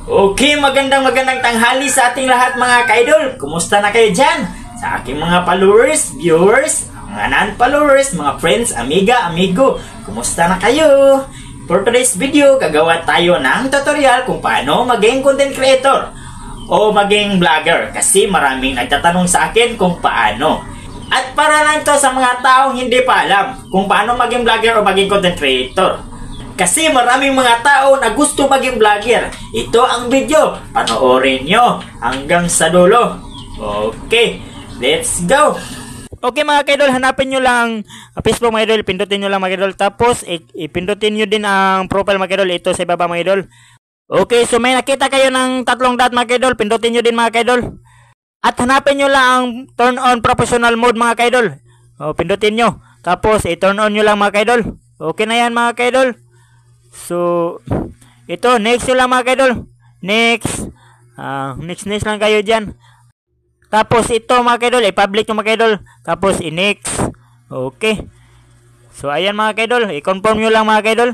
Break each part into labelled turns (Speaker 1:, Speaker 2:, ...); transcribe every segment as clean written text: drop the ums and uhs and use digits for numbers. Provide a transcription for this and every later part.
Speaker 1: Okay, magandang tanghali sa ating lahat mga ka-idol. Kumusta na kayo dyan? Sa aking mga followers, viewers, mga non-followers, mga friends, amiga, amigo. Kumusta na kayo? For today's video, gagawa tayo ng tutorial kung paano maging content creator o maging vlogger. Kasi maraming nagtatanong sa akin kung paano. At para lang to sa mga taong hindi pa alam kung paano maging vlogger o maging content creator. Kasi maraming mga tao na gusto maging vlogger. Ito ang video. Panoorin nyo hanggang sa dulo. Okay, let's go! Okay mga kaidol, hanapin nyo lang Facebook mga kaidol. Pindutin nyo lang mga kaidol. Tapos ipindutin nyo din ang profile mga kaidol. Ito sa ibaba mga kaidol. Okay, so may nakita kayo ng tatlong dot mga kaidol. Pindutin nyo din mga kaidol. At hanapin nyo lang ang turn on professional mode mga kaidol. Pindutin nyo. Tapos i-turn on nyo lang mga kaidol. Okay na yan mga kaidol. So, ito, next lang mga kaidol. Next. Next lang kayo dyan. Tapos ito mga kaidol, i-public yung mga kaidol. Tapos i-next. Okay. So, ayan mga kaidol. I-confirm nyo lang mga kaidol.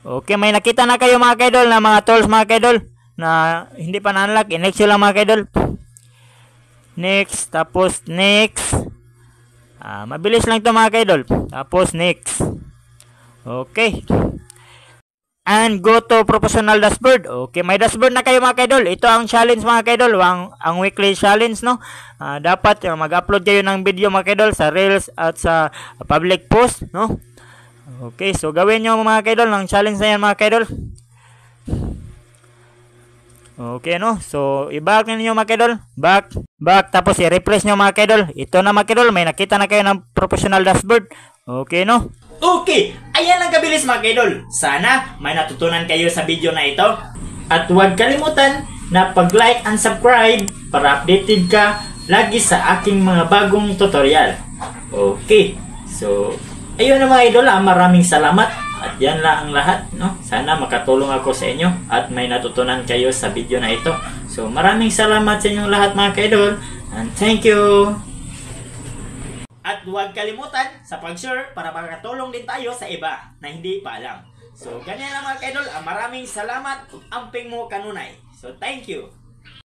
Speaker 1: Okay, may nakita na kayo mga kaidol na mga tools mga kaidol na hindi pa na-unlock. I-next nyo lang mga kaidol. Next. Tapos next. Mabilis lang ito mga kaidol. Tapos next. Okay. And go to professional dashboard. Okay, may dashboard na kayo mga kaidol. Ito ang challenge mga kaidol, ang weekly challenge, no. Dapat mag-upload kayo ng video mga kaidol sa Reels at sa public post, no. Okay, so gawin nyo mga kaidol ng challenge na yan mga kaidol. Okay, no. So i-back niyo mga kaidol. Back, tapos i-refresh nyo mga kaidol. Ito na mga kaidol, may nakita na kayo ng professional dashboard. Okay, no. Okay, ayan lang kabilis mga kaidol. Sana may natutunan kayo sa video na ito. At huwag kalimutan na pag-like and subscribe para updated ka lagi sa aking mga bagong tutorial. Okay, so ayun na mga idol, maraming salamat. At yan lang ang lahat, no? Sana makatulong ako sa inyo at may natutunan kayo sa video na ito. So maraming salamat sa inyong lahat mga kaidol. And thank you. At huwag kalimutan sa pag-share para makatulong din tayo sa iba na hindi pa alam. So, ganyan lang mga kaidol. Maraming salamat. Amping mo kanunay. So, thank you.